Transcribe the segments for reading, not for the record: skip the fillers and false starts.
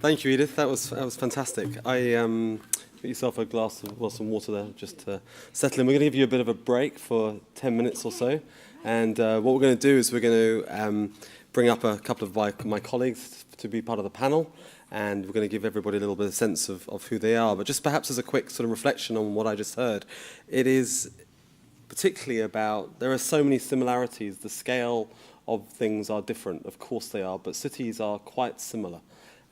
Thank you, Edith. That was fantastic. Get yourself a glass of some water there, just to settle in. We're going to give you a bit of a break for 10 minutes or so, and what we're going to do is we're going to bring up a couple of my colleagues to be part of the panel, and we're going to give everybody a little bit of sense of who they are. But just perhaps as a quick sort of reflection on what I just heard, it is particularly about, there are so many similarities. The scale of things are different, of course they are, but cities are quite similar,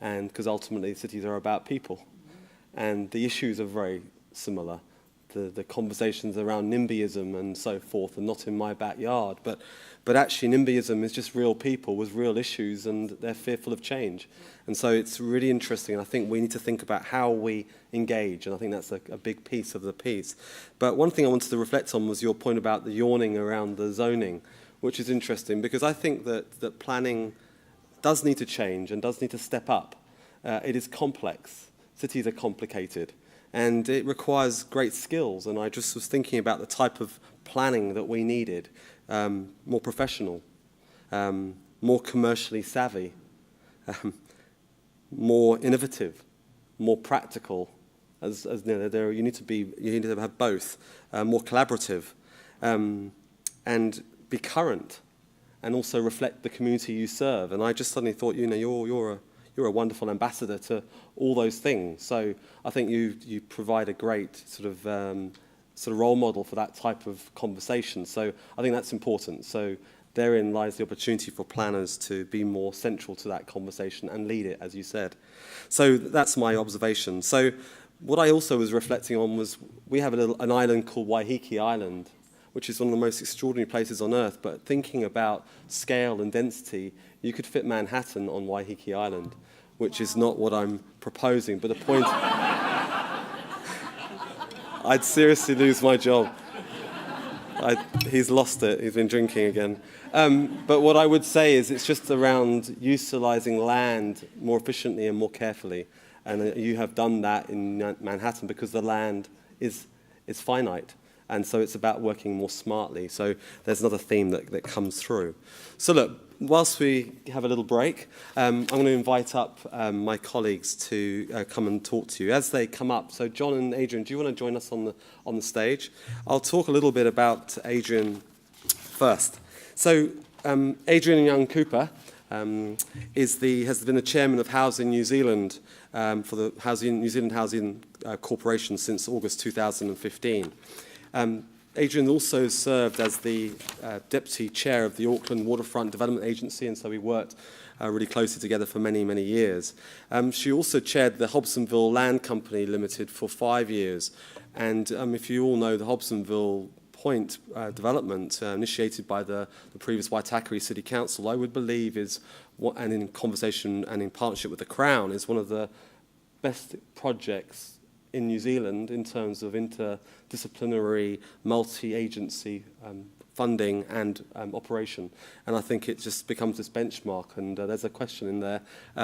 and because ultimately cities are about people, and the issues are very similar. The conversations around NIMBYism and so forth are not in my backyard, but actually NIMBYism is just real people with real issues, and they're fearful of change. And so it's really interesting, and I think we need to think about how we engage, and I think that's a big piece of the piece. But one thing I wanted to reflect on was your point about the yawning around the zoning, which is interesting, because I think that planning does need to change and does need to step up. It is complex. Cities are complicated, and it requires great skills. And I just was thinking about the type of planning that we needed, more professional, more commercially savvy, more innovative, more practical. As you know, you need to have both, more collaborative, and be current, and also reflect the community you serve. And I just suddenly thought, you're a wonderful ambassador to all those things. So I think you provide a great sort of role model for that type of conversation. So I think that's important. So therein lies the opportunity for planners to be more central to that conversation and lead it, as you said. So that's my observation. So what I also was reflecting on was we have an island called Waiheke Island, which is one of the most extraordinary places on Earth. But thinking about scale and density, you could fit Manhattan on Waiheke Island, which is not what I'm proposing. But the point, I'd seriously lose my job. He's lost it. He's been drinking again. But what I would say is it's just around utilising land more efficiently and more carefully. And you have done that in Manhattan because the land is finite. And so it's about working more smartly. So there's another theme that comes through. So look, whilst we have a little break, I'm going to invite up my colleagues to come and talk to you. As they come up, so John and Adrian, do you want to join us on the stage? I'll talk a little bit about Adrian first. So Adrian Cooper has been the chairman of Housing New Zealand for the New Zealand Housing Corporation since August 2015. Adrian also served as the deputy chair of the Auckland Waterfront Development Agency, and so we worked really closely together for many, many years. She also chaired the Hobsonville Land Company Limited for 5 years. And if you all know, the Hobsonville Point development initiated by the previous Waitakere City Council, I would believe and in conversation and in partnership with the Crown, is one of the best projects in New Zealand in terms of interdisciplinary, multi-agency funding and operation. And I think it just becomes this benchmark, and there's a question in there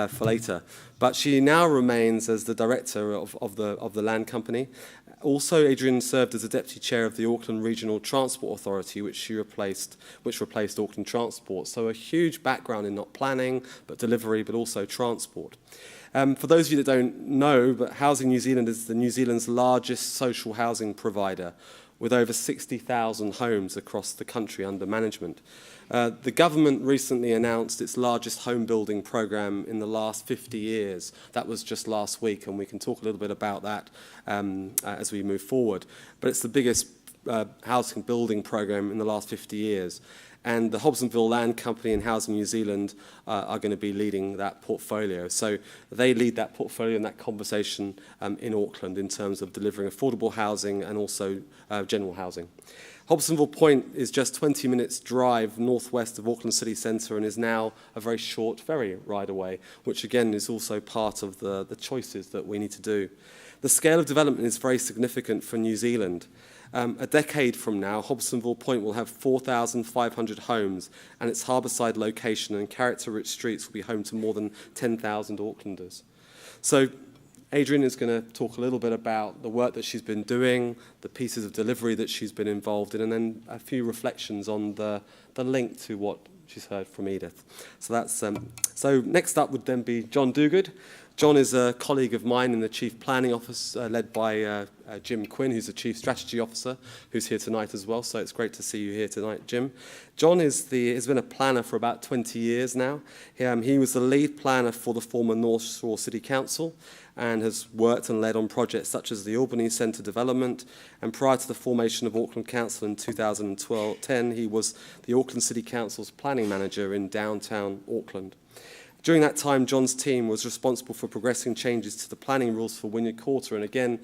for later. But she now remains as the director of the land company. Also, Adrian served as the deputy chair of the Auckland Regional Transport Authority, which replaced Auckland Transport. So a huge background in not planning, but delivery, but also transport. For those of you that don't know, but Housing New Zealand is New Zealand's largest social housing provider, with over 60,000 homes across the country under management. The government recently announced its largest home building program in the last 50 years. That was just last week, and we can talk a little bit about that as we move forward. But it's the biggest housing building program in the last 50 years. And the Hobsonville Land Company and Housing New Zealand are going to be leading that portfolio. So they lead that portfolio and that conversation in Auckland in terms of delivering affordable housing and also general housing. Hobsonville Point is just 20 minutes drive northwest of Auckland City Centre and is now a very short ferry ride away, which again is also part of the choices that we need to do. The scale of development is very significant for New Zealand. A decade from now, Hobsonville Point will have 4,500 homes, and its harbourside location and character-rich streets will be home to more than 10,000 Aucklanders. So Adrian is going to talk a little bit about the work that she's been doing, the pieces of delivery that she's been involved in, and then a few reflections on the link to what she's heard from Edith. So that's so next up would then be John Duguid. John is a colleague of mine in the Chief Planning Office, led by Jim Quinn, who's the Chief Strategy Officer, who's here tonight as well, so it's great to see you here tonight, Jim. John has been a planner for about 20 years now. He was the lead planner for the former North Shore City Council and has worked and led on projects such as the Albany Centre development, and prior to the formation of Auckland Council in 2010, he was the Auckland City Council's planning manager in downtown Auckland. During that time, John's team was responsible for progressing changes to the planning rules for Wynyard Quarter. And again,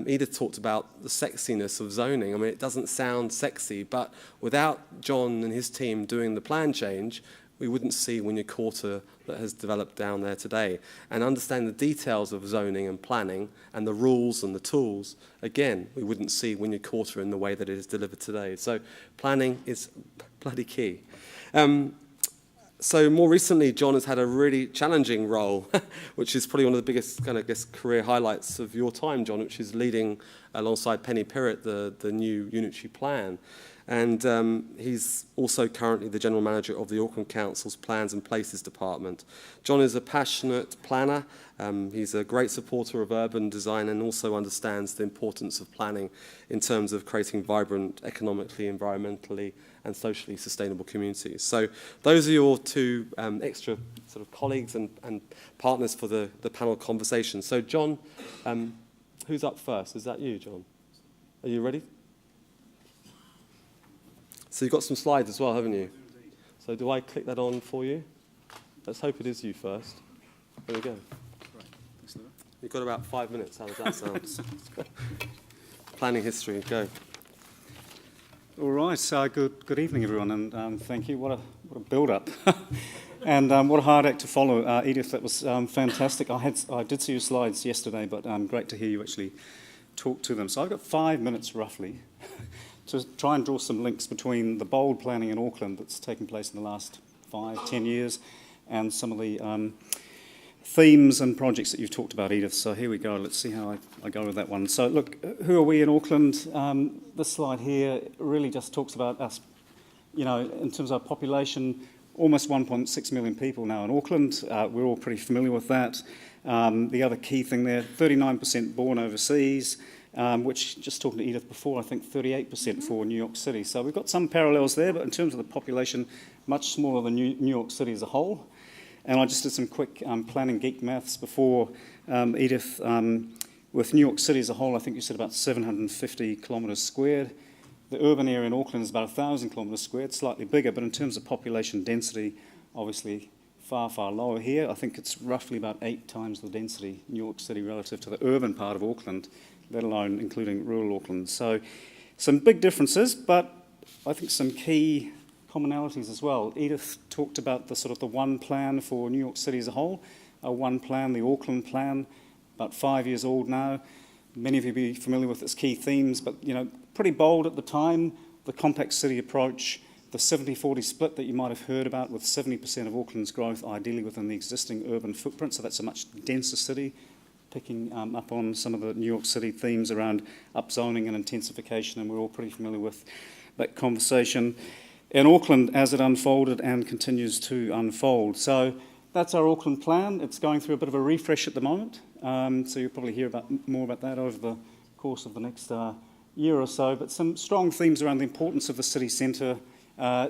Edith talked about the sexiness of zoning. I mean, it doesn't sound sexy, but without John and his team doing the plan change, we wouldn't see Wynyard Quarter that has developed down there today. And understanding the details of zoning and planning and the rules and the tools, again, we wouldn't see Wynyard Quarter in the way that it is delivered today. So planning is bloody key. So more recently, John has had a really challenging role, which is probably one of the biggest kind of, I guess, career highlights of your time, John, which is leading alongside Penny Pirrett the new unitary plan. And he's also currently the General Manager of the Auckland Council's Plans and Places Department. John is a passionate planner. He's a great supporter of urban design and also understands the importance of planning in terms of creating vibrant, economically, environmentally, and socially sustainable communities. So those are your two extra sort of colleagues and partners for the panel conversation. So John, who's up first? Is that you, John? Are you ready? So you've got some slides as well, haven't you? So do I click that on for you? Let's hope it is you first. There we go. You've got about 5 minutes. How does that sound? Planning history, go. All right, good evening, everyone, and thank you. What a build-up. And what a hard act to follow. Edith, that was fantastic. I did see your slides yesterday, but great to hear you actually talk to them. So I've got 5 minutes, roughly, to try and draw some links between the bold planning in Auckland that's taken place in the last 5-10 years and some of the themes and projects that you've talked about, Edith. So here we go. Let's see how I go with that one. So look, who are we in Auckland? This slide here really just talks about us, you know, in terms of our population, almost 1.6 million people now in Auckland. We're all pretty familiar with that. The other key thing there, 39% born overseas, which, just talking to Edith before, I think 38% for New York City. So we've got some parallels there, but in terms of the population, much smaller than New York City as a whole. And I just did some quick planning geek maths before, Edith. With New York City as a whole, I think you said about 750 kilometres squared. The urban area in Auckland is about 1,000 kilometres squared, slightly bigger, but in terms of population density, obviously far, far lower here. I think it's roughly about 8 times the density, New York City, relative to the urban part of Auckland, let alone including rural Auckland. So some big differences, but I think some key commonalities as well. Edith talked about the sort of the one plan for New York City as a whole, one plan, the Auckland plan, about 5 years old now. Many of you will be familiar with its key themes, but you know, pretty bold at the time, the compact city approach, the 70-40 split that you might have heard about, with 70% of Auckland's growth ideally within the existing urban footprint, so that's a much denser city, picking up on some of the New York City themes around upzoning and intensification, and we're all pretty familiar with that conversation in Auckland as it unfolded and continues to unfold. So that's our Auckland plan. It's going through a bit of a refresh at the moment, so you'll probably hear more about that over the course of the next year or so, but some strong themes around the importance of the city centre,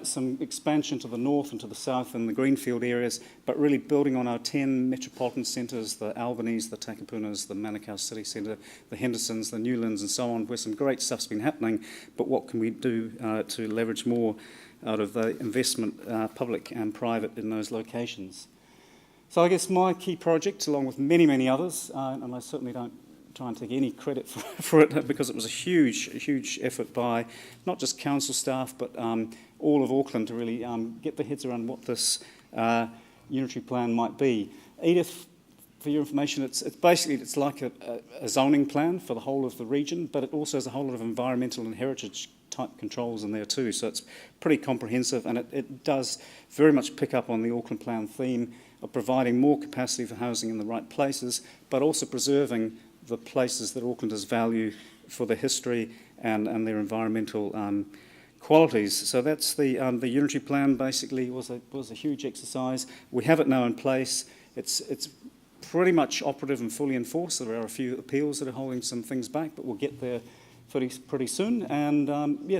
some expansion to the north and to the south in the greenfield areas, but really building on our 10 metropolitan centres, the Albanese, the Takapunas, the Manukau City Centre, the Hendersons, the Newlands and so on, where some great stuff's been happening, but what can we do to leverage more out of the investment, public and private, in those locations. So I guess my key project, along with many, many others, and I certainly don't try and take any credit for it, because it was a huge effort by not just council staff, but all of Auckland to really get their heads around what this unitary plan might be. Edith, for your information, it's basically like a zoning plan for the whole of the region, but it also has a whole lot of environmental and heritage type controls in there too, so it's pretty comprehensive, and it does very much pick up on the Auckland Plan theme of providing more capacity for housing in the right places, but also preserving the places that Aucklanders value for their history and their environmental qualities. So that's the unitary plan. Basically was a huge exercise. We have it now in place. It's pretty much operative and fully enforced. There are a few appeals that are holding some things back, but we'll get there pretty soon. And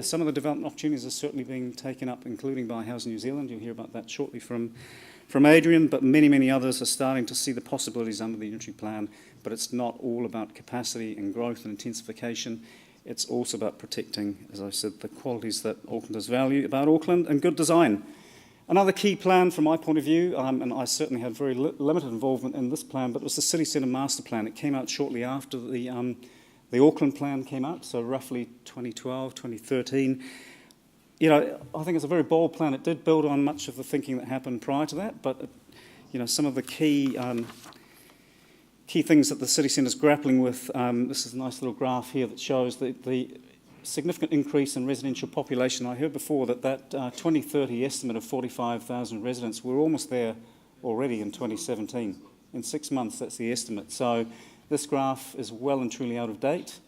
some of the development opportunities are certainly being taken up, including by Housing New Zealand. You'll hear about that shortly from Adrian, but many others are starting to see the possibilities under the unitary plan. But it's not all about capacity and growth and intensification. It's also about protecting, as I said, the qualities that Aucklanders value about Auckland and good design. Another key plan from my point of view, and I certainly had very limited involvement in this plan, but it was the City Centre Master Plan. It came out shortly after the Auckland plan came out, so roughly 2012, 2013. I think it's a very bold plan. It did build on much of the thinking that happened prior to that, but some of the key things that the city centre is grappling with. This is a nice little graph here that shows the significant increase in residential population. I heard before that 2030 estimate of 45,000 residents, we're almost there already in 2017. In 6 months, that's the estimate. So this graph is well and truly out of date.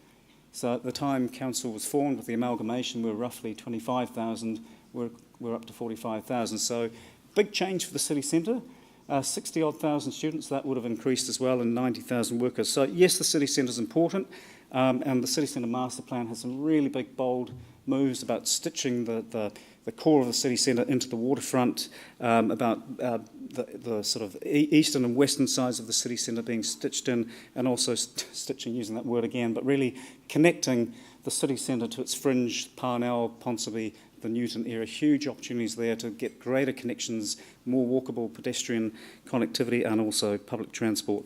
So at the time council was formed with the amalgamation, we were roughly 25,000. We're up to 45,000. So big change for the city centre. 60-odd thousand students, that would have increased as well, and 90,000 workers. So yes, the city centre is important, and the city centre master plan has some really big, bold moves about stitching the core of the city centre into the waterfront, about the sort of eastern and western sides of the city centre being stitched in, and also stitching, using that word again, but really connecting the city centre to its fringe, Parnell, Ponsonby, the Newton area. Huge opportunities there to get greater connections, more walkable pedestrian connectivity, and also public transport.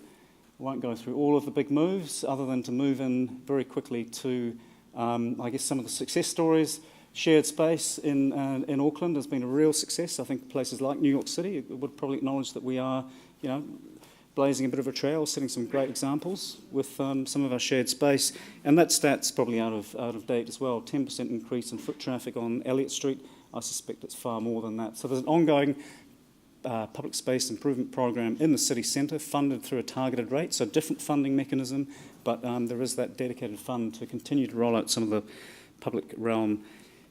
I won't go through all of the big moves, other than to move in very quickly to, I guess, some of the success stories. Shared space in Auckland has been a real success. I think places like New York City would probably acknowledge that we are, blazing a bit of a trail, setting some great examples with some of our shared space. And that stat's probably out of date as well. 10% increase in foot traffic on Elliott Street. I suspect it's far more than that. So there's an ongoing public space improvement program in the city centre, funded through a targeted rate, so different funding mechanism, but there is that dedicated fund to continue to roll out some of the public realm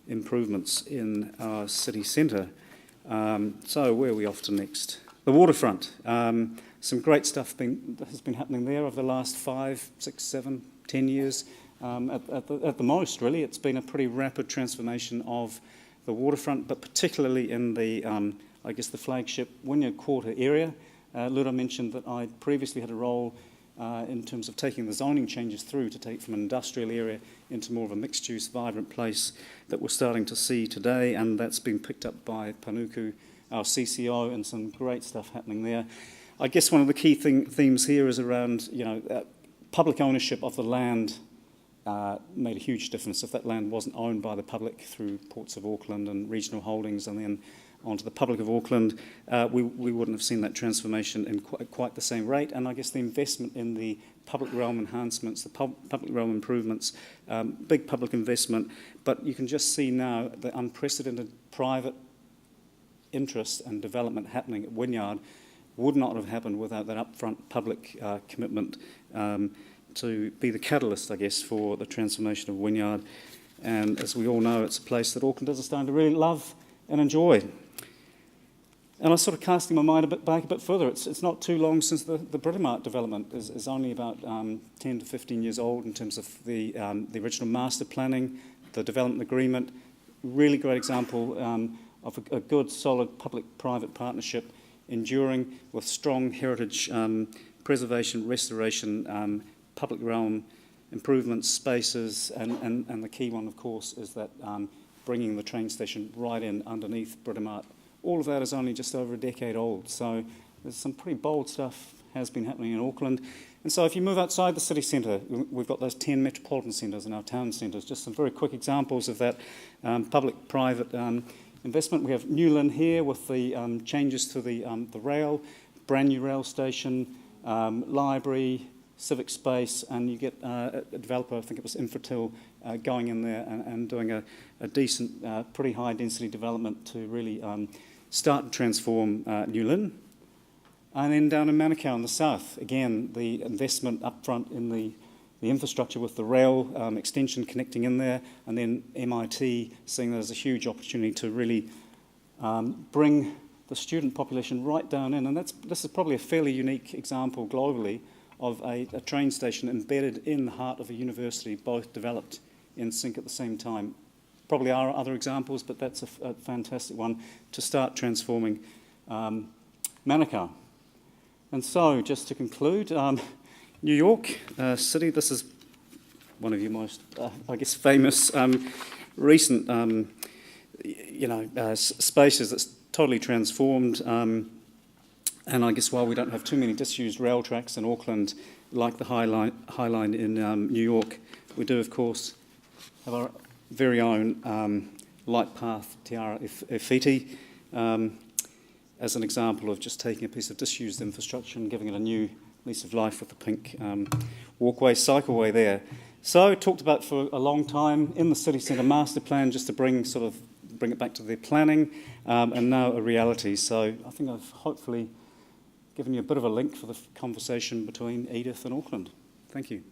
improvements in our city centre. So where are we off to next? The waterfront. Some great stuff has been happening there over the last 5, 6, 7, 10 years. At the most, really, it's been a pretty rapid transformation of the waterfront, but particularly in the, the flagship Wynyard Quarter area. Ludo mentioned that I previously had a role in terms of taking the zoning changes through to take from an industrial area into more of a mixed-use, vibrant place that we're starting to see today, and that's been picked up by Manukau, our CCO, and some great stuff happening there. I guess one of the key themes here is around, public ownership of the land made a huge difference. If that land wasn't owned by the public through Ports of Auckland and regional holdings and then onto the public of Auckland, we wouldn't have seen that transformation in quite the same rate. And I guess the investment in the public realm enhancements, the public realm improvements, big public investment, but you can just see now the unprecedented private interest and development happening at Wynyard would not have happened without that upfront public commitment to be the catalyst, I guess, for the transformation of Wynyard. And as we all know, it's a place that Aucklanders are starting to really love and enjoy. And I was sort of casting my mind back a bit further. It's not too long since the Britomart development is only about 10 to 15 years old in terms of the original master planning, the development agreement. Really great example of a good, solid public-private partnership enduring with strong heritage preservation, restoration, public realm improvements, spaces, and the key one, of course, is that bringing the train station right in underneath Britomart. All of that is only just over a decade old, so there's some pretty bold stuff has been happening in Auckland. And so if you move outside the city centre, we've got those 10 metropolitan centres and our town centres, just some very quick examples of that public-private investment. We have Newlyn here with the changes to the rail, brand new rail station, library, civic space, and you get a developer, I think it was Infratil, going in there and doing a decent, pretty high density development to really start to transform Newlyn. And then down in Manukau in the south, again, the investment up front in the infrastructure with the rail extension connecting in there, and then MIT seeing that as a huge opportunity to really bring the student population right down in, and this is probably a fairly unique example globally of a train station embedded in the heart of a university, both developed in sync at the same time. Probably are other examples, but that's a fantastic one to start transforming Manukau. And so, just to conclude, New York City, this is one of your most, I guess, famous recent, spaces that's totally transformed. And I guess while we don't have too many disused rail tracks in Auckland, like the High Line in New York, we do, of course, have our very own light path, Te Ara Whiwhi, as an example of just taking a piece of disused infrastructure and giving it a new lease of life with the pink walkway, cycleway there. So, talked about for a long time in the city centre master plan, just to bring it back to the planning, and now a reality. So, I think I've hopefully given you a bit of a link for the conversation between Edith and Auckland. Thank you.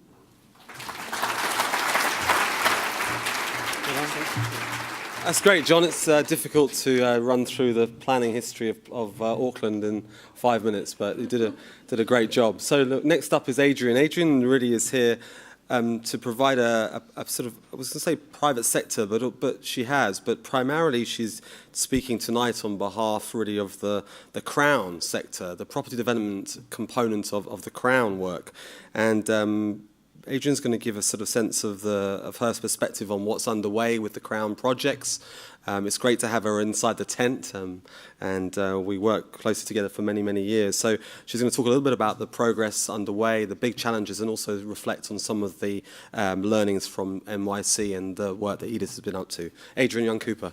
That's great, John. It's difficult to run through the planning history of Auckland in 5 minutes, but you did a great job. So look, next up is Adrian. Adrian really is here to provide a sort of, I was going to say private sector, but she has. But primarily she's speaking tonight on behalf really of the Crown sector, the property development component of the Crown work. And Adrian's going to give a sort of sense of her perspective on what's underway with the Crown projects. It's great to have her inside the tent, and we work closely together for many, many years. So she's going to talk a little bit about the progress underway, the big challenges, and also reflect on some of the learnings from NYC and the work that Edith has been up to. Adrian Cooper.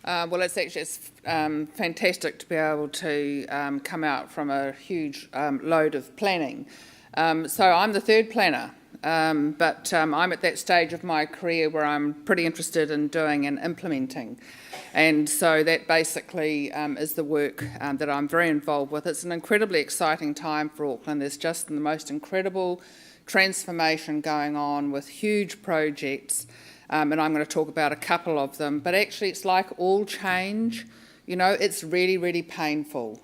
Well, it's fantastic to be able to come out from a huge load of planning. So I'm the third planner, but I'm at that stage of my career where I'm pretty interested in doing and implementing. And so that basically is the work that I'm very involved with. It's an incredibly exciting time for Auckland. There's just the most incredible transformation going on with huge projects. And I'm going to talk about a couple of them. But actually, it's like all change. It's really, really painful.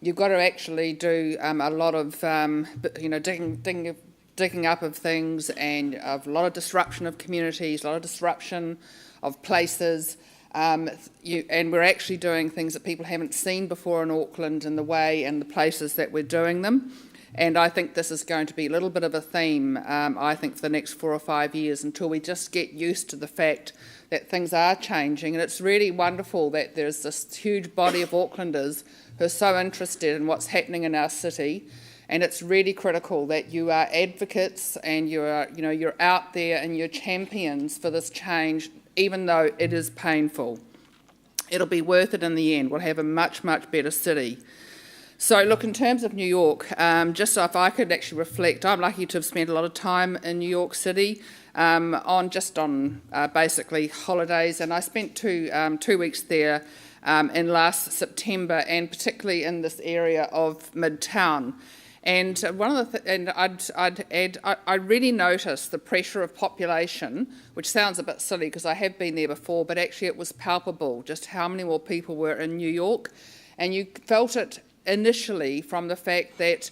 You've got to actually do a lot of, digging up of things, and a lot of disruption of communities, a lot of disruption of places. And we're actually doing things that people haven't seen before in Auckland in the way and the places that we're doing them. And I think this is going to be a little bit of a theme, I think, for the next 4 or 5 years until we just get used to the fact that things are changing. And it's really wonderful that there's this huge body of Aucklanders who are so interested in what's happening in our city. And it's really critical that you are advocates and you're out there and you're champions for this change, even though it is painful. It'll be worth it in the end. We'll have a much, much better city. So, look, in terms of New York, just so if I could actually reflect, I'm lucky to have spent a lot of time in New York City on basically holidays, and I spent 2 weeks there in last September, and particularly in this area of Midtown. And one of the I really noticed the pressure of population, which sounds a bit silly because I have been there before, but actually it was palpable just how many more people were in New York, and you felt it initially from the fact that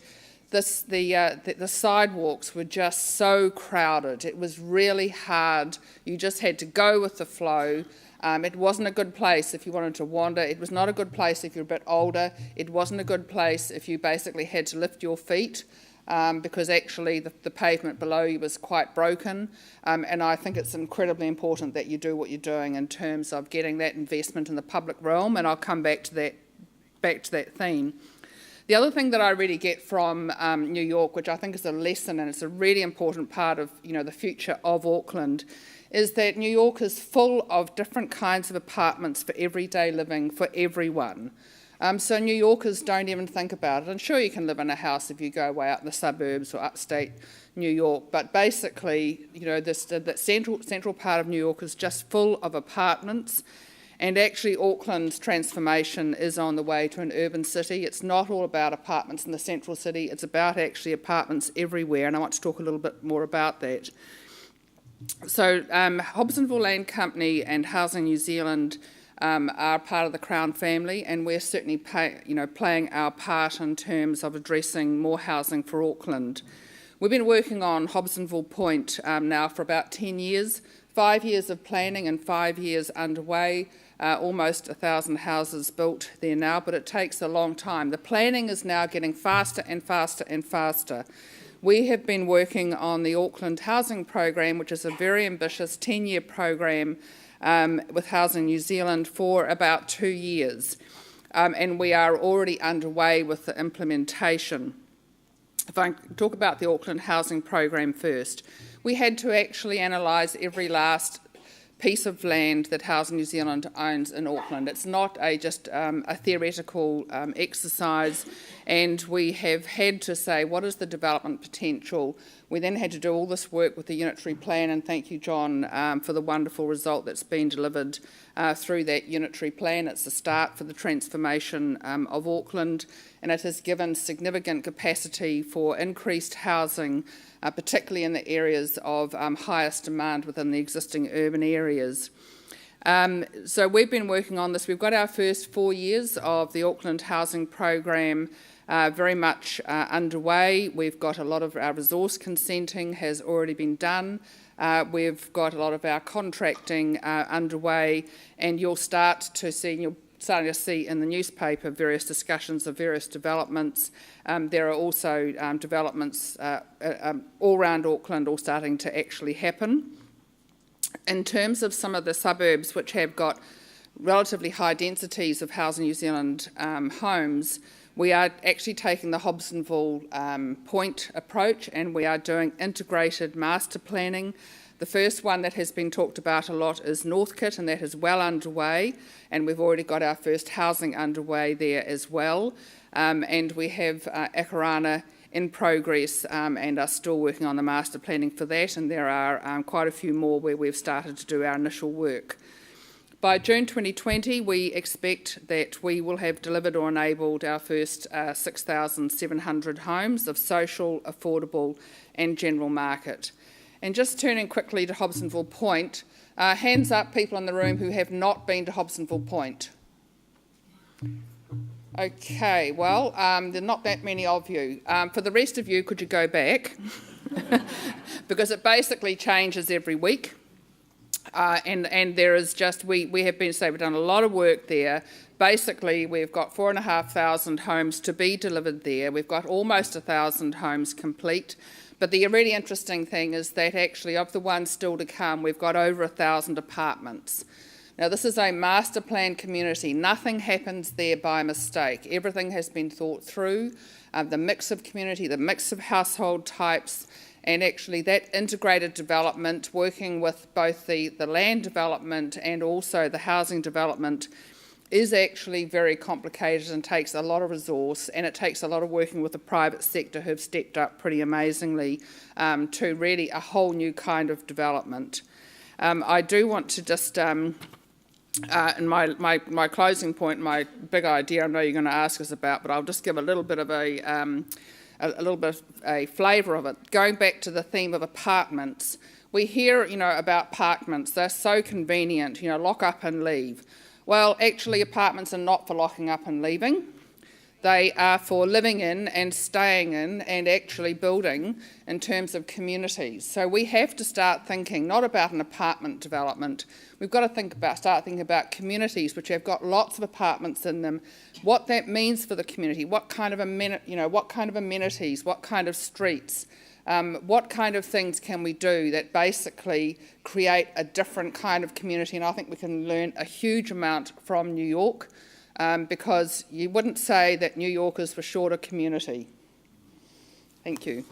the sidewalks were just so crowded. It was really hard. You just had to go with the flow. It wasn't a good place if you wanted to wander. It was not a good place if you're a bit older. It wasn't a good place if you basically had to lift your feet because actually the pavement below you was quite broken. And I think it's incredibly important that you do what you're doing in terms of getting that investment in the public realm, and I'll come back to that theme. The other thing that I really get from New York, which I think is a lesson and it's a really important part of the future of Auckland, is that New York is full of different kinds of apartments for everyday living for everyone. So New Yorkers don't even think about it. And sure, you can live in a house if you go way out in the suburbs or upstate New York, but basically, that central part of New York is just full of apartments. And actually, Auckland's transformation is on the way to an urban city. It's not all about apartments in the central city. It's about actually apartments everywhere, and I want to talk a little bit more about that. Hobsonville Land Company and Housing New Zealand are part of the Crown family, and we're certainly playing our part in terms of addressing more housing for Auckland. We've been working on Hobsonville Point now for about 10 years, 5 years of planning and 5 years underway, almost 1,000 houses built there now, but it takes a long time. The planning is now getting faster and faster and faster. We have been working on the Auckland Housing Program, which is a very ambitious 10-year program with Housing New Zealand for about 2 years. And we are already underway with the implementation. If I talk about the Auckland Housing Program first, we had to actually analyse every last piece of land that Housing New Zealand owns in Auckland. It's not just a theoretical exercise, and we have had to say what is the development potential. We then had to do all this work with the unitary plan, and thank you, John, for the wonderful result that's been delivered through that unitary plan. It's the start for the transformation of Auckland, and it has given significant capacity for increased housing, particularly in the areas of highest demand within the existing urban areas. So we've been working on this. We've got our first 4 years of the Auckland Housing Program very much underway. We've got a lot of our resource consenting has already been done. We've got a lot of our contracting underway, and you'll start to see in the newspaper various discussions of various developments. There are also developments all around Auckland all starting to actually happen. In terms of some of the suburbs which have got relatively high densities of Housing New Zealand homes, we are actually taking the Hobsonville Point approach, and we are doing integrated master planning. The first one that has been talked about a lot is Northcote, and that is well underway, and we've already got our first housing underway there as well. And we have Akarana in progress and are still working on the master planning for that, and there are quite a few more where we've started to do our initial work. By June 2020, we expect that we will have delivered or enabled our first 6,700 homes of social, affordable and general market. And just turning quickly to Hobsonville Point, hands up people in the room who have not been to Hobsonville Point. Okay, well, there are not that many of you. For the rest of you, could you go back? Because it basically changes every week. And there is just, we have been, we've done a lot of work there. Basically, we've got 4,500 homes to be delivered there. We've got almost 1,000 homes complete. But the really interesting thing is that actually of the ones still to come, we've got over 1,000 apartments. Now, this is a master plan community. Nothing happens there by mistake. Everything has been thought through, the mix of community, the mix of household types, and actually that integrated development, working with both the land development and also the housing development, is actually very complicated and takes a lot of resource, and it takes a lot of working with the private sector who've stepped up pretty amazingly to really a whole new kind of development. I do want to just, in my closing point, my big idea I know you're going to ask us about, but I'll just give a little bit of a flavour of it. Going back to the theme of apartments, we hear, about apartments. They're so convenient, lock up and leave. Well, actually, apartments are not for locking up and leaving. They are for living in and staying in and actually building in terms of communities. So we have to start thinking not about an apartment development. We've got to start thinking about communities which have got lots of apartments in them, what that means for the community, what kind of amenities, what kind of streets, what kind of things can we do that basically create a different kind of community. And I think we can learn a huge amount from New York. Because you wouldn't say that New York is for shorter community. Thank you.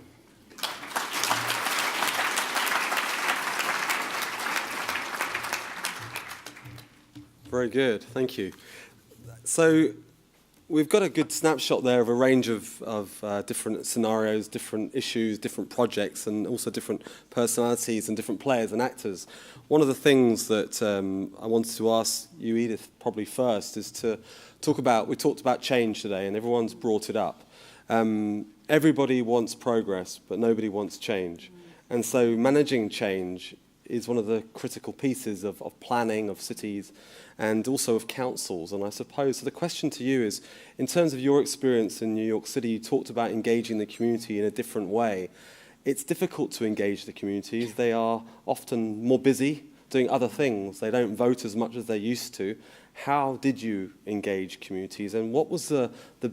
Very good, thank you. So we've got a good snapshot there of a range of different scenarios, different issues, different projects, and also different personalities and different players and actors. One of the things that I wanted to ask you, Edith, probably first, is to we talked about change today, and everyone's brought it up. Everybody wants progress, but nobody wants change. And so managing change is one of the critical pieces of planning, of cities, and also of councils. And I suppose, so the question to you is, in terms of your experience in New York City, you talked about engaging the community in a different way. It's difficult to engage the communities. They are often more busy doing other things. They don't vote as much as they used to. How did you engage communities, and what was the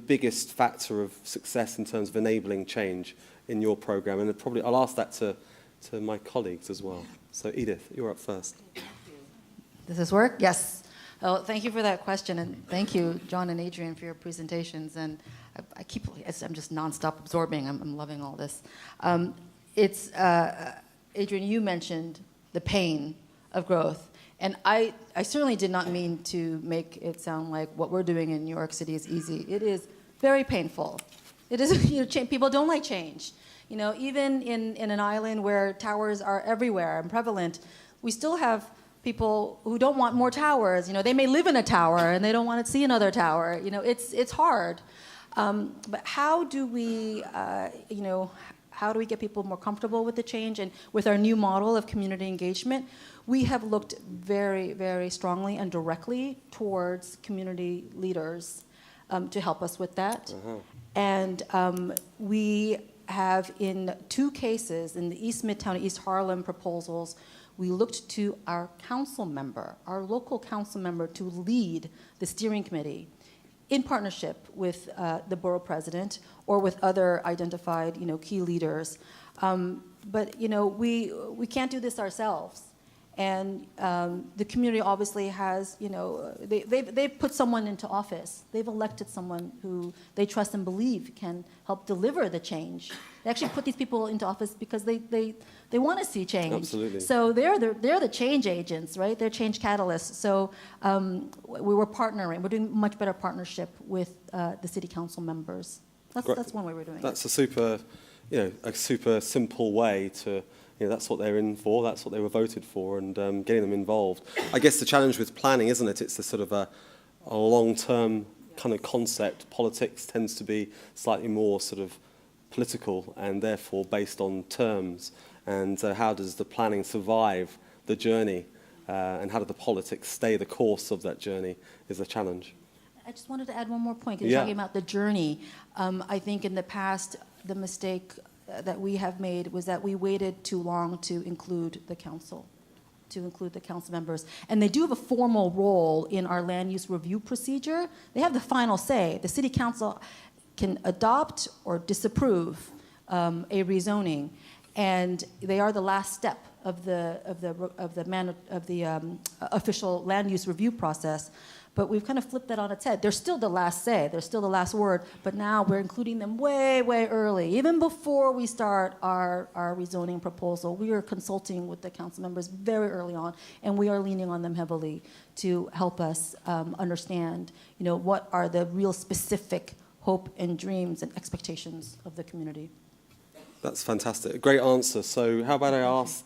biggest factor of success in terms of enabling change in your program? And probably I'll ask that to my colleagues as well. So Edith, you're up first. Does this work? Yes. Well, thank you for that question, and thank you, John and Adrian, for your presentations. And I'm just nonstop absorbing. I'm loving all this. Adrian, you mentioned the pain of growth, and I certainly did not mean to make it sound like what we're doing in New York City is easy. It is very painful. It is. People don't like change. Even in an island where towers are everywhere and prevalent, we still have people who don't want more towers. They may live in a tower and they don't want to see another tower. It's hard. But how do we, how do we get people more comfortable with the change? And with our new model of community engagement, we have looked very, very strongly and directly towards community leaders to help us with that. Uh-huh. And we have, in 2 cases, in the East Midtown, East Harlem proposals, we looked to our council member, our local council member, to lead the steering committee in partnership with the borough president or with other identified, key leaders. But we can't do this ourselves. And the community obviously has, they've put someone into office. They've elected someone who they trust and believe can help deliver the change. They actually put these people into office because they want to see change. Absolutely. So they're the change agents, right? They're change catalysts. So we were partnering. We're doing much better partnership with the city council members. That's one way we're doing it. That's a super simple way to. That's what they're in for, that's what they were voted for, and getting them involved. I guess the challenge with planning, isn't it? It's a sort of a long-term kind of concept. Politics tends to be slightly more sort of political and therefore based on terms. And how does the planning survive the journey? And how do the politics stay the course of that journey is a challenge. I just wanted to add one more point, because you're talking about the journey. I think in the past, the mistake that we have made was that we waited too long to include the council members. And they do have a formal role in our land use review procedure. They have the final say. The city council can adopt or disapprove a rezoning, and they are the last step of the official land use review process. But we've kind of flipped that on its head. They're still the last say, they're still the last word, but now we're including them way, way early. Even before we start our rezoning proposal, we are consulting with the council members very early on, and we are leaning on them heavily to help us understand, what are the real specific hope and dreams and expectations of the community. That's fantastic. A great answer. So how about I ask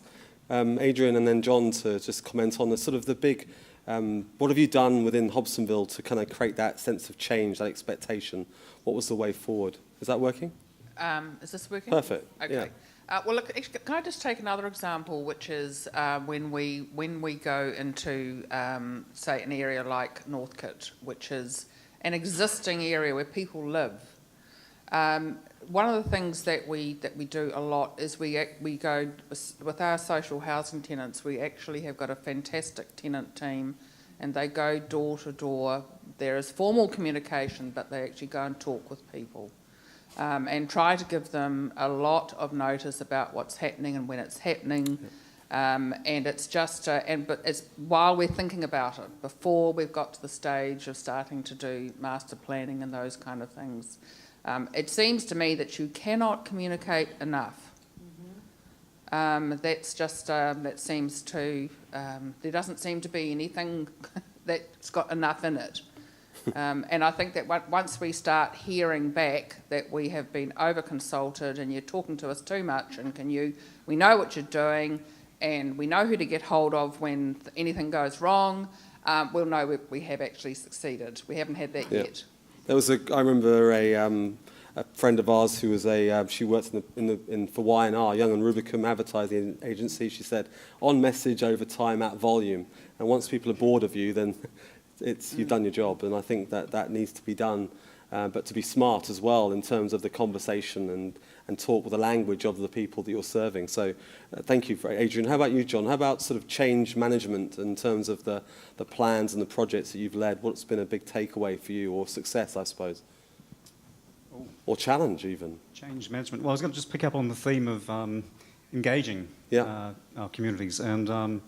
Adrian and then John to just comment on the sort of the big... what have you done within Hobsonville to kind of create that sense of change, that expectation? What was the way forward? Is that working? Is this working? Perfect. Okay. Yeah. Well, look, can I just take another example, which is when we go into, say, an area like Northcote, which is an existing area where people live. One of the things that we do a lot is we go with our social housing tenants. We actually have got a fantastic tenant team, and they go door to door. There is formal communication, but they actually go and talk with people and try to give them a lot of notice about what's happening and when it's happening. And it's just, but it's while we're thinking about it, before we've got to the stage of starting to do master planning and those kind of things. It seems to me that you cannot communicate enough. Mm-hmm. That's just, that seems to, there doesn't seem to be anything that's got enough in it. And I think that once we start hearing back that we have been over-consulted and you're talking to us too much, and we know what you're doing, and we know who to get hold of when anything goes wrong, we'll know we have actually succeeded. We haven't had that yet. I remember a friend of ours who was she works for Y&R, Young and Rubicam advertising agency. She said, on message over time at volume. And once people are bored of you, then you've done your job. And I think that needs to be done, but to be smart as well in terms of the conversation and talk with the language of the people that you're serving. So thank you, for Adrian. How about you, John? How about sort of change management in terms of the plans and the projects that you've led? What's been a big takeaway for you, or success, I suppose? Or challenge, even? Change management. Well, I was going to just pick up on the theme of engaging our communities. And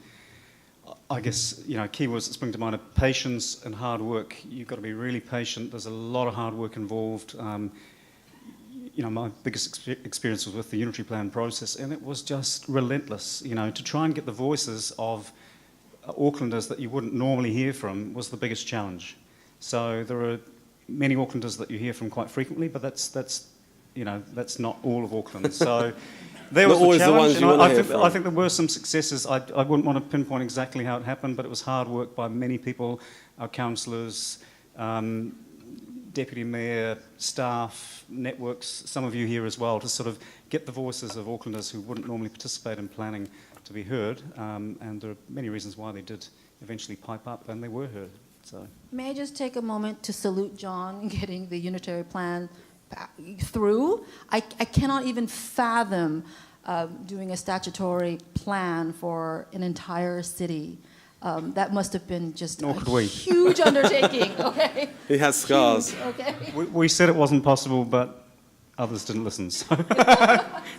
I guess, keywords that spring to mind are patience and hard work. You've got to be really patient. There's a lot of hard work involved. My biggest experience was with the unitary plan process, and it was just relentless. To try and get the voices of Aucklanders that you wouldn't normally hear from was the biggest challenge. So there are many Aucklanders that you hear from quite frequently, but that's not all of Auckland. So there was the challenge. I think there were some successes. I wouldn't want to pinpoint exactly how it happened, but it was hard work by many people, our councillors, deputy mayor, staff, networks, some of you here as well, to sort of get the voices of Aucklanders who wouldn't normally participate in planning to be heard. And there are many reasons why they did eventually pipe up, and they were heard. So. May I just take a moment to salute John in getting the unitary plan through? I cannot even fathom doing a statutory plan for an entire city. That must have been just a huge undertaking. Okay. He has scars. Huge, okay. We said it wasn't possible, but others didn't listen, so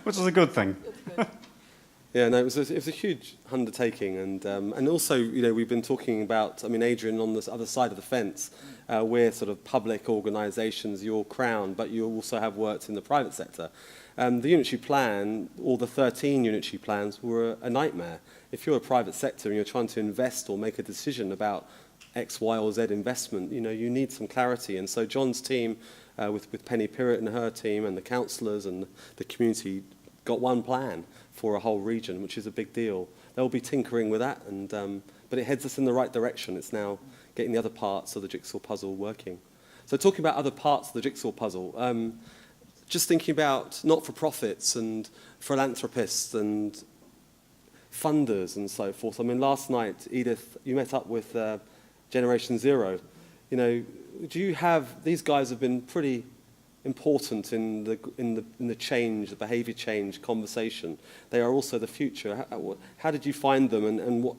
which was a good thing. Good. Yeah, no, it was a huge undertaking, and also, we've been talking about, Adrian, on this other side of the fence, we're sort of public organisations, you're Crown, but you also have worked in the private sector. The unitary plan, all the 13 unitary plans, were a nightmare. If you're a private sector and you're trying to invest or make a decision about X, Y, or Z investment, you need some clarity. And so John's team, with Penny Pirrett and her team, and the councillors and the community, got one plan for a whole region, which is a big deal. They'll be tinkering with that, but it heads us in the right direction. It's now getting the other parts of the jigsaw puzzle working. So talking about other parts of the jigsaw puzzle, just thinking about not-for-profits and philanthropists and funders and so forth. Last night, Edith, you met up with Generation Zero. Do you have, these guys have been pretty important in the change, the behaviour change conversation. They are also the future. How did you find them, and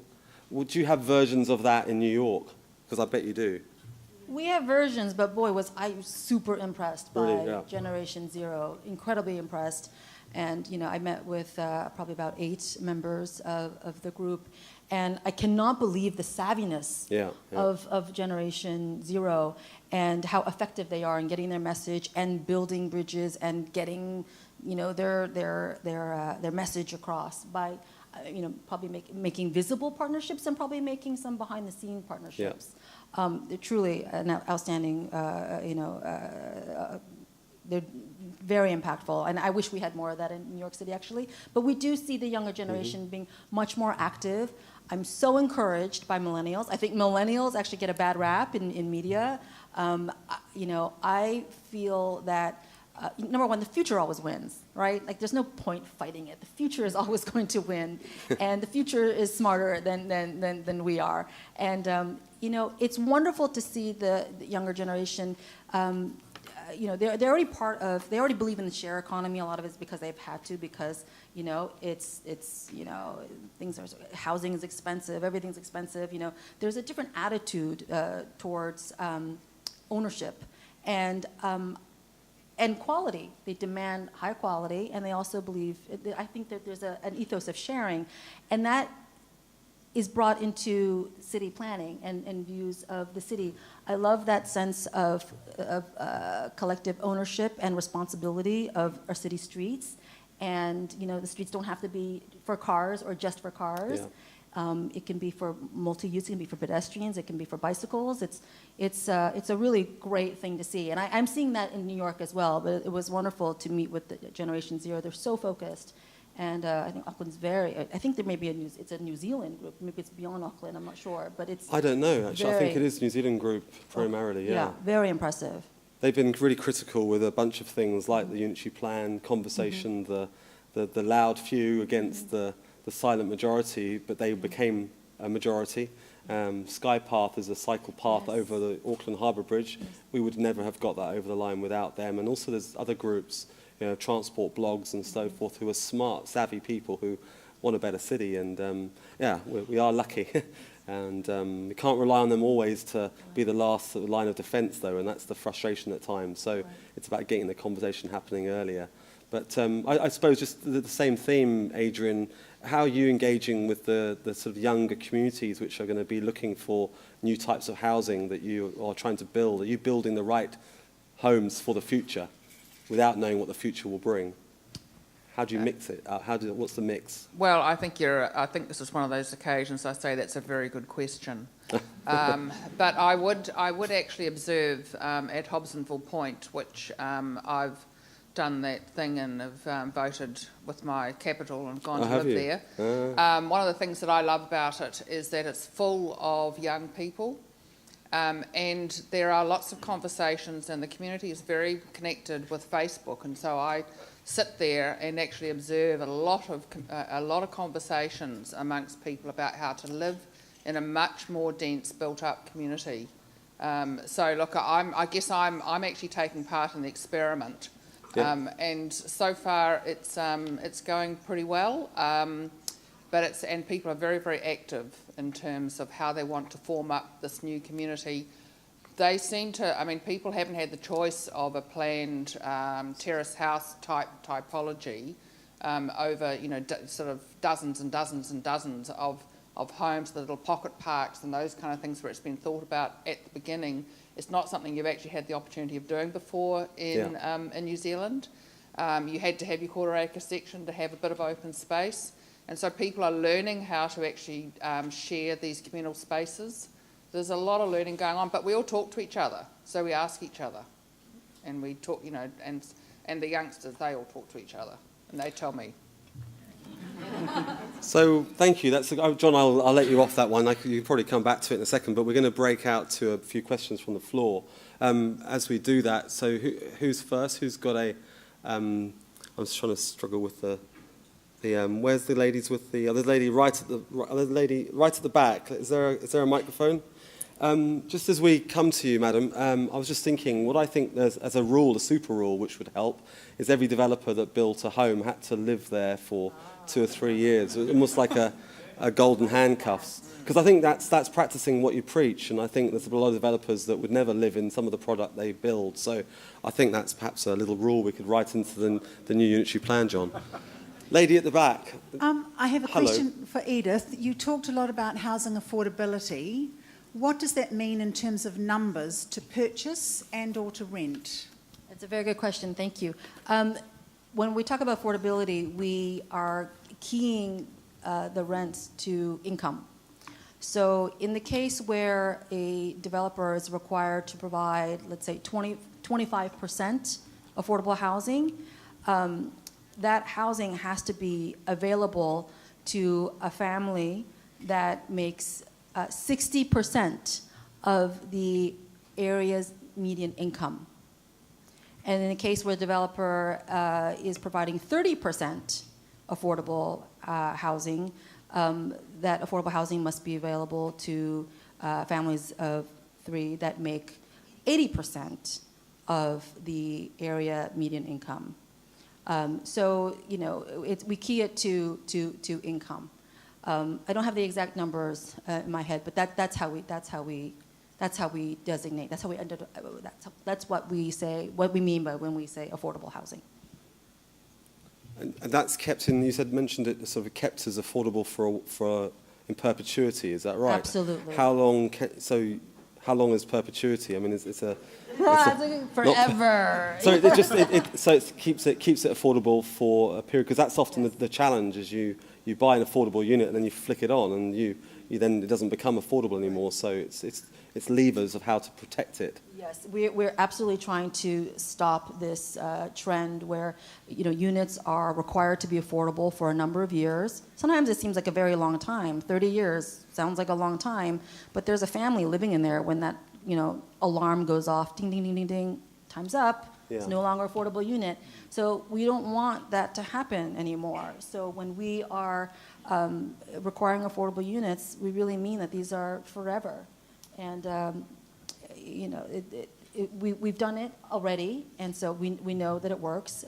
would you have versions of that in New York? Because I bet you do. We have versions, but boy, was I super impressed by Really, Generation Zero. Incredibly impressed. And, I met with probably about 8 members of the group. And I cannot believe the savviness of Generation Zero and how effective they are in getting their message and building bridges and getting, their message across by, probably making visible partnerships and probably making some behind-the-scene partnerships. They're truly an outstanding, they're very impactful, and I wish we had more of that in New York City, actually. But we do see the younger generation being much more active. I'm so encouraged by millennials. I think millennials actually get a bad rap in media. I feel that, number one, the future always wins, right? Like, there's no point fighting it. The future is always going to win, and the future is smarter than we are. And, it's wonderful to see the younger generation. They're already they already believe in the share economy. A lot of it's because they've had to, because, things are, housing is expensive, everything's expensive. There's a different attitude towards ownership and quality. They demand high quality, and they also believe, I think that there's an ethos of sharing, and that is brought into city planning and views of the city. I love that sense of collective ownership and responsibility of our city streets. And the streets don't have to be for cars or just for cars. Yeah. It can be for multi-use. It can be for pedestrians. It can be for bicycles. It's a really great thing to see. And I'm seeing that in New York as well. But it was wonderful to meet with the Generation Zero. They're so focused. And I think Auckland's I think there may be it's a New Zealand group. Maybe it's beyond Auckland, I'm not sure. But it's I don't know, actually. I think it is New Zealand group primarily, yeah. Yeah, very impressive. they've been really critical with a bunch of things like the unitary plan, conversation, the loud few against the silent majority, but they became a majority. Sky Path is a cycle path over the Auckland Harbour Bridge. We would never have got that over the line without them. And also there's other groups, transport blogs and so forth, who are smart, savvy people who want a better city. And we are lucky. And we can't rely on them always to be the last line of defence, though, and that's the frustration at times. So it's about getting the conversation happening earlier. But I suppose just the same theme, Adrian, how are you engaging with the sort of younger communities which are going to be looking for new types of housing that you are trying to build? Are you building the right homes for the future without knowing what the future will bring? How do you mix it? What's the mix? Well, I think this is one of those occasions I say that's a very good question. But I would actually observe at Hobsonville Point, which I've done that thing and have voted with my capital and gone to live there. One of the things that I love about it is that it's full of young people, and there are lots of conversations, and the community is very connected with Facebook, and so I sit there and actually observe a lot of conversations amongst people about how to live in a much more dense, built-up community. So look, I guess I'm actually taking part in the experiment. Yeah. And so far it's going pretty well, and people are very, very active in terms of how they want to form up this new community. They seem to, people haven't had the choice of a planned terrace house type typology over, sort of dozens and dozens and dozens of homes, the little pocket parks and those kind of things where it's been thought about at the beginning. It's not something you've actually had the opportunity of doing before in New Zealand. You had to have your quarter-acre section to have a bit of open space. And so people are learning how to actually share these communal spaces. There's a lot of learning going on, but we all talk to each other. So we ask each other. And we talk, and the youngsters, they all talk to each other. And they tell me. So thank you. John, I'll let you off that one. You can probably come back to it in a second, but we're going to break out to a few questions from the floor. As we do that, so who's first? Who's got I'm just trying to struggle with the where's the ladies with the other lady right at the back? Is there a microphone? Just as we come to you, madam, I was just thinking, what I think there's, as a rule, a super rule, which would help, is every developer that built a home had to live there for 2 or 3 years, almost like a golden handcuffs. Because I think that's practicing what you preach, and I think there's a lot of developers that would never live in some of the product they build. So I think that's perhaps a little rule we could write into the new unitary plan, John. Lady at the back. I have a question for Edith. You talked a lot about housing affordability. What does that mean in terms of numbers to purchase and or to rent? That's a very good question. Thank you. When we talk about affordability, we are keying the rents to income. So in the case where a developer is required to provide, let's say, 25% affordable housing, that housing has to be available to a family that makes 60% of the area's median income. And in the case where the developer is providing 30% affordable housing, that affordable housing must be available to families of 3 that make 80% of the area median income. So we key it to income. I don't have the exact numbers in my head, but that's how we designate. That's what we say. What we mean by when we say affordable housing. And that's kept in. You mentioned it sort of kept as affordable for in perpetuity. Is that right? Absolutely. How long? How long is perpetuity? I mean, it's forever. So it keeps it affordable for a period, because that's often the challenge is you buy an affordable unit and then you flick it on and you then it doesn't become affordable anymore. So it's levers of how to protect it. Yes, we're absolutely trying to stop this trend where units are required to be affordable for a number of years. Sometimes it seems like a very long time. 30 years sounds like a long time, but there's a family living in there when that alarm goes off, ding ding ding ding ding, time's up. It's Yeah. no longer affordable unit. So we don't want that to happen anymore. So when we are requiring affordable units, we really mean that these are forever. And you know, we've done it already, and so we know that it works.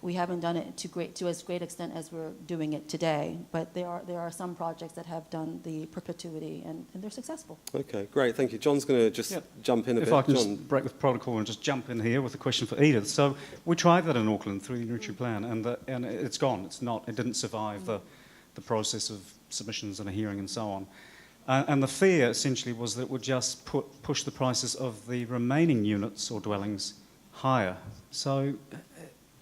We haven't done it to as great extent as we're doing it today, but there are some projects that have done the perpetuity, and they're successful. Okay, great, thank you. John's going to just jump in a bit. If I can John. just break with protocol and just jump in here with a question for Edith. So we tried that in Auckland through the unitary plan, and it's gone. It didn't survive the process of submissions and a hearing and so on. And the fear essentially was that it would just push the prices of the remaining units or dwellings higher. So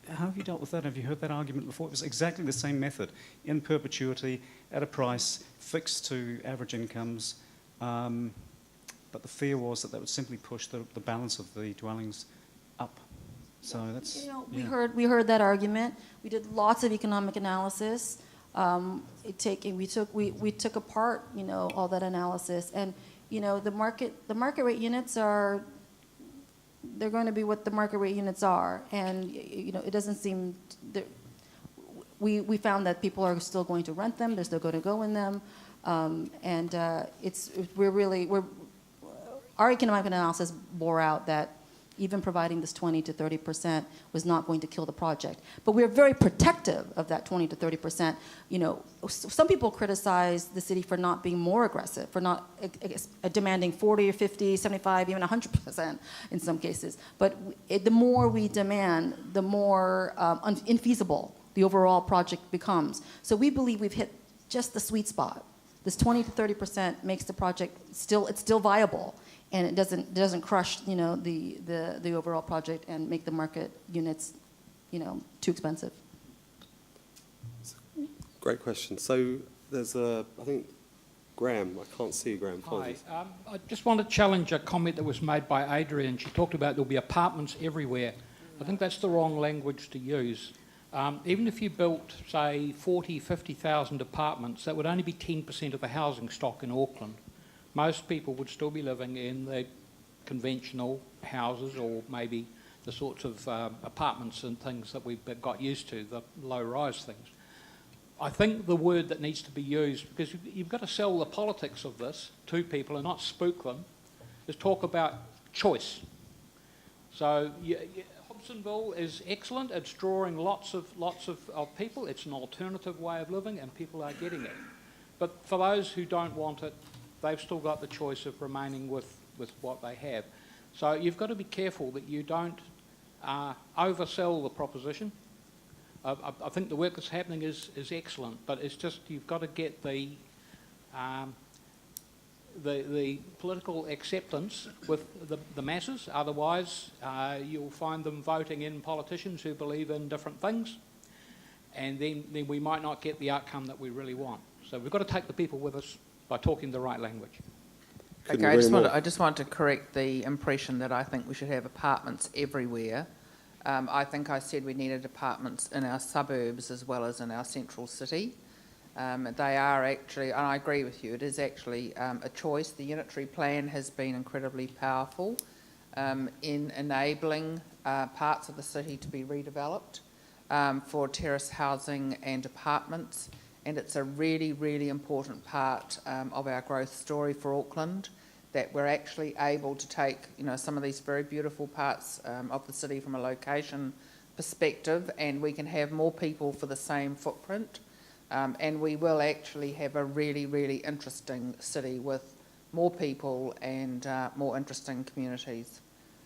how have you dealt with that? Have you heard that argument before? It was exactly the same method, in perpetuity, at a price fixed to average incomes, but the fear was that would simply push the balance of the dwellings up. So that's... You know, we heard that argument. We did lots of economic analysis. We took apart, you know, all that analysis, and you know, the market rate units they're going to be what the market rate units are, and you know, it doesn't seem we found that people are still going to rent them, they're still going to go in them, and our economic analysis bore out that even providing this 20 to 30% was not going to kill the project. But we're very protective of that 20 to 30%. You know, some people criticize the city for not being more aggressive, for not demanding 40 or 50, 75, even 100% in some cases. But the more we demand, the more infeasible the overall project becomes. So we believe we've hit just the sweet spot. This 20 to 30% makes the project still viable. And it doesn't crush, you know, the overall project and make the market units, you know, too expensive. Great question. So there's I think, Graham. I can't see you, Graham. Hi. Apologies. I just want to challenge a comment that was made by Adrian. She talked about there'll be apartments everywhere. I think that's the wrong language to use. Even if you built, say, 40, 50,000 apartments, that would only be 10% of the housing stock in Auckland. Most people would still be living in the conventional houses, or maybe the sorts of apartments and things that we've got used to, the low-rise things. I think the word that needs to be used, because you've got to sell the politics of this to people and not spook them, is talk about choice. So Hobsonville is excellent. It's drawing lots of people. It's an alternative way of living, and people are getting it. But for those who don't want it, they've still got the choice of remaining with what they have. So you've got to be careful that you don't oversell the proposition. I think the work that's happening is excellent, but it's just you've got to get the political acceptance with the masses. Otherwise, you'll find them voting in politicians who believe in different things, and then we might not get the outcome that we really want. So we've got to take the people with us by talking the right language. Couldn't Okay, agree more. I just want to correct the impression that I think we should have apartments everywhere. I think I said we needed apartments in our suburbs as well as in our central city. They are actually, and I agree with you, it is actually a choice. The unitary plan has been incredibly powerful in enabling parts of the city to be redeveloped for terrace housing and apartments. And it's a really, really important part of our growth story for Auckland, that we're actually able to take, you know, some of these very beautiful parts of the city from a location perspective, and we can have more people for the same footprint. And we will actually have a really, really interesting city with more people and more interesting communities.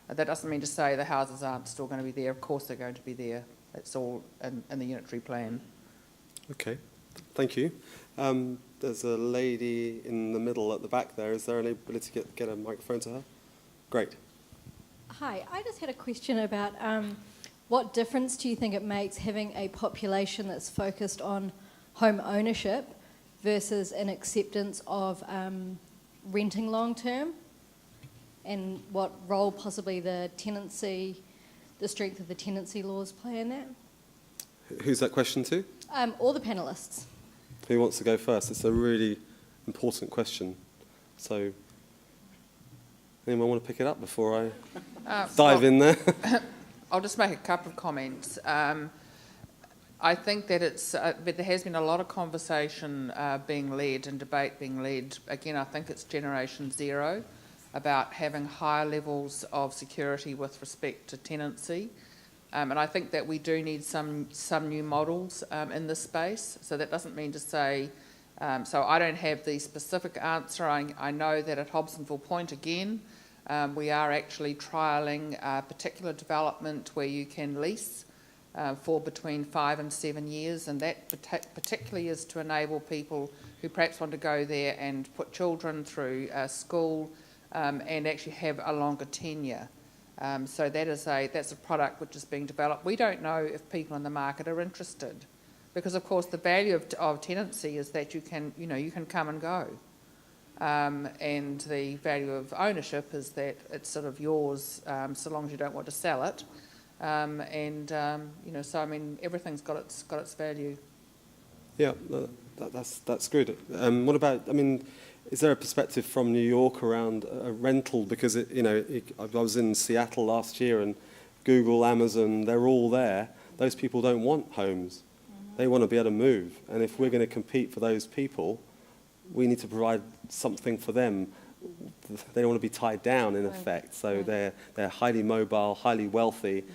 That doesn't mean to say the houses aren't still going to be there. Of course they're going to be there. It's all in the unitary plan. Okay. Thank you. There's a lady in the middle at the back there. Is there any ability to get a microphone to her? Great. Hi, I just had a question about what difference do you think it makes having a population that's focused on home ownership versus an acceptance of renting long term, and what role possibly the strength of the tenancy laws play in that? Who's that question to? All the panellists. Who wants to go first? It's a really important question. So, Anyone want to pick it up before I dive in there? I'll just make a couple of comments. I think that but there has been a lot of conversation being led and debate being led. Again, I think it's Generation Zero about having higher levels of security with respect to tenancy. And I think that we do need some new models in this space. So that doesn't mean to say, so I don't have the specific answer. I know that at Hobsonville Point, again, we are actually trialling a particular development where you can lease for between 5 and 7 years, and that particularly is to enable people who perhaps want to go there and put children through school and actually have a longer tenure. So that's a product which is being developed. We don't know if people in the market are interested, because of course the value of tenancy is that you can come and go, and the value of ownership is that it's sort of yours so long as you don't want to sell it. So I mean everything's got its value. Yeah, that's good. What about? I mean, is there a perspective from New York around a rental? Because I was in Seattle last year, and Google, Amazon, they're all there. Those people don't want homes; they want to be able to move. And if we're going to compete for those people, we need to provide something for them. They don't want to be tied down, in effect. So they're highly mobile, highly wealthy,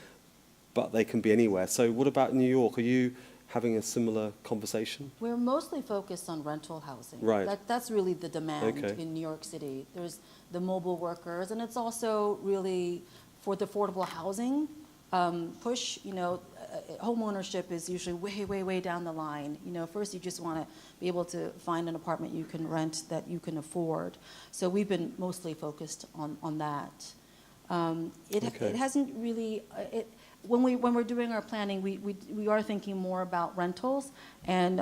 but they can be anywhere. So what about New York? Are you having a similar conversation? We're mostly focused on rental housing. Right. That's really the demand in New York City. There's the mobile workers, and it's also really for the affordable housing push. Home ownership is usually way down the line. First you just want to be able to find an apartment you can rent that you can afford. So we've been mostly focused on that. It hasn't really. When we're doing our planning, we are thinking more about rentals, and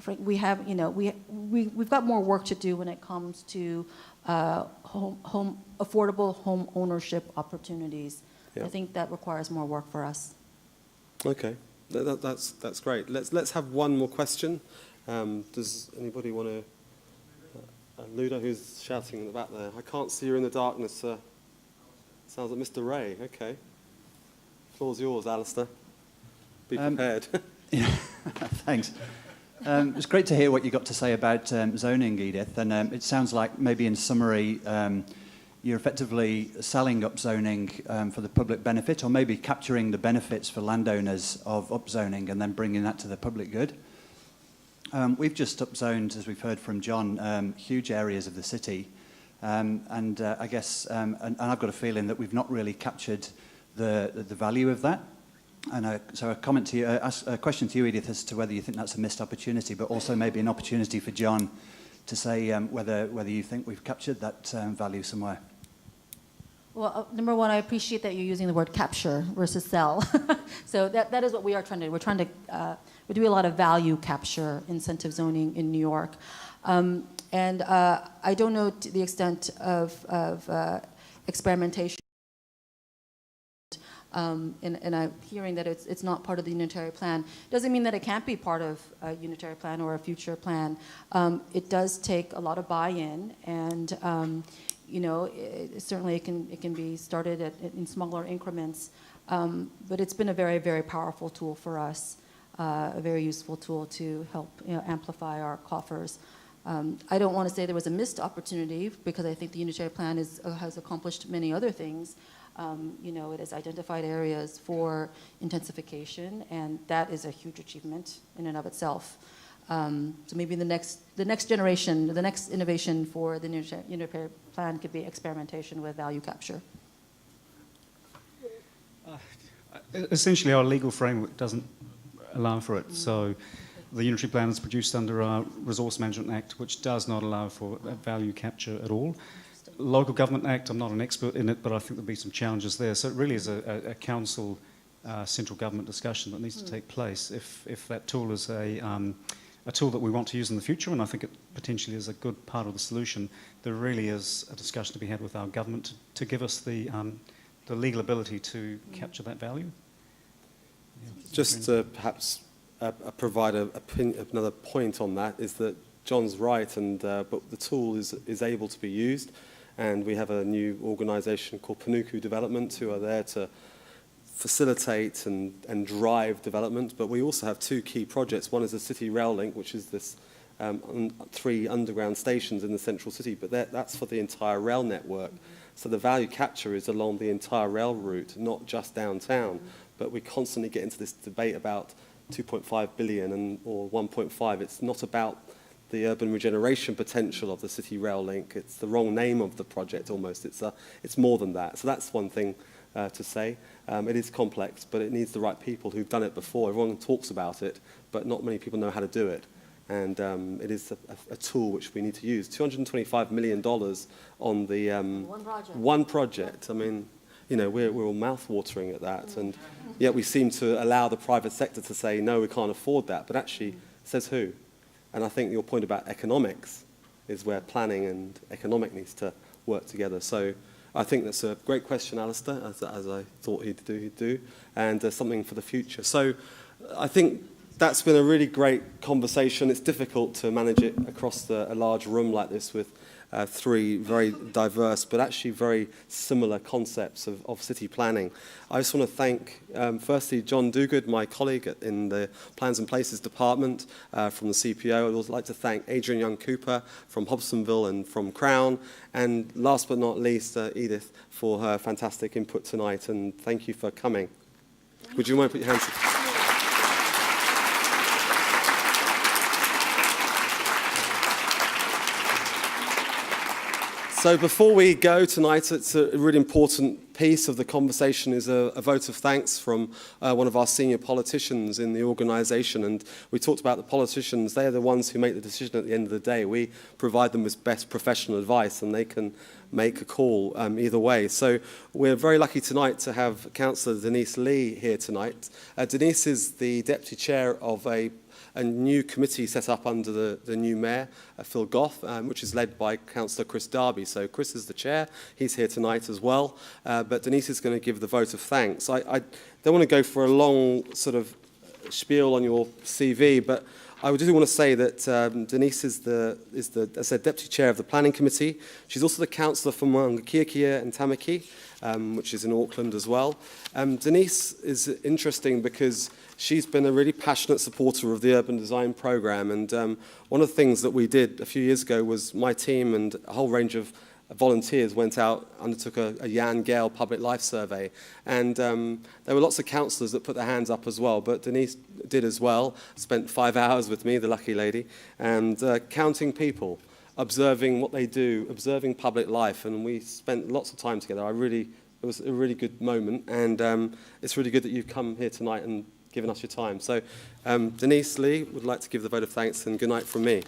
we've got more work to do when it comes to affordable home ownership opportunities. Yeah. I think that requires more work for us. Okay, that's great. Let's have one more question. Does anybody want to? Luda, who's shouting in the back there. I can't see you in the darkness, sir. Sounds like Mr. Ray. Okay. Floor's yours, Alistair. Be prepared. Thanks. It's great to hear what you got to say about zoning, Edith. And it sounds like maybe in summary, you're effectively selling up zoning for the public benefit, or maybe capturing the benefits for landowners of upzoning and then bringing that to the public good. We've just upzoned, as we've heard from John, huge areas of the city. I guess, and I've got a feeling that we've not really captured the value of that. And so a question to you, Edith, as to whether you think that's a missed opportunity, but also maybe an opportunity for John to say whether you think we've captured that value somewhere. Well, number one, I appreciate that you're using the word capture versus sell. So that is what we are trying to do. We're doing a lot of value capture incentive zoning in New York. And I don't know to the extent of experimentation. And I'm hearing that it's not part of the unitary plan. Doesn't mean that it can't be part of a unitary plan or a future plan. It does take a lot of buy-in, and certainly it can be started in smaller increments. But it's been a very, very powerful tool for us, a very useful tool to help amplify our coffers. I don't want to say there was a missed opportunity, because I think the unitary plan has accomplished many other things. It has identified areas for intensification, and that is a huge achievement in and of itself. So maybe the next generation, the next innovation for the unitary plan could be experimentation with value capture. Essentially, our legal framework doesn't allow for it. So the unitary plan is produced under our Resource Management Act, which does not allow for value capture at all. Local Government Act, I'm not an expert in it, but I think there'll be some challenges there. So it really is a council, central government discussion that needs to take place. If that tool is a tool that we want to use in the future, and I think it potentially is a good part of the solution, there really is a discussion to be had with our government to give us the legal ability to capture that value. Yeah. Just to perhaps provide another point on that is that John's right, but the tool is able to be used. And we have a new organisation called Manukau Development who are there to facilitate and drive development. But we also have two key projects. One is the City Rail Link, which is this 3 underground stations in the central city, but that's for the entire rail network. So the value capture is along the entire rail route, not just downtown. But we constantly get into this debate about 2.5 billion or 1.5. It's not about the urban regeneration potential of the City Rail Link. It's the wrong name of the project almost. It's more than that. So that's one thing to say. It is complex, but it needs the right people who've done it before. Everyone talks about it, but not many people know how to do it. And it is a tool which we need to use. $225 million on the one project. I mean, you know, we're all mouth-watering at that, and yet we seem to allow the private sector to say, no, we can't afford that. But actually, says who? And I think your point about economics is where planning and economic needs to work together. So I think that's a great question, Alistair, as I thought he'd do, and something for the future. So I think that's been a really great conversation. It's difficult to manage it across a large room like this with 3 very diverse but actually very similar concepts of city planning. I just want to thank, firstly, John Duguid, my colleague in the Plans and Places Department from the CPO. I'd also like to thank Adrian Cooper from Hobsonville and from Crown. And last but not least, Edith, for her fantastic input tonight. And thank you for coming. Would you mind put your hands up? So before we go tonight, it's a really important piece of the conversation is a vote of thanks from one of our senior politicians in the organisation. And we talked about the politicians. They are the ones who make the decision at the end of the day. We provide them with best professional advice, and they can make a call either way. So we're very lucky tonight to have Councillor Denise Lee here tonight. Denise is the Deputy Chair of a new committee set up under the new mayor, Phil Goff, which is led by Councillor Chris Darby. So Chris is the chair. He's here tonight as well. But Denise is going to give the vote of thanks. I don't want to go for a long sort of spiel on your CV, but I do want to say that Denise is as I said, Deputy Chair of the Planning Committee. She's also the Councillor for Manukau and Tamaki, which is in Auckland as well. Denise is interesting because she's been a really passionate supporter of the urban design programme, and one of the things that we did a few years ago was my team and a whole range of volunteers went out, undertook a Jan Gale public life survey, and there were lots of councillors that put their hands up as well, but Denise did as well, spent 5 hours with me, the lucky lady, and counting people, observing what they do, observing public life, and we spent lots of time together. It was a really good moment, and it's really good that you've come here tonight and given us your time. So Denise Lee would like to give the vote of thanks, and good night from me.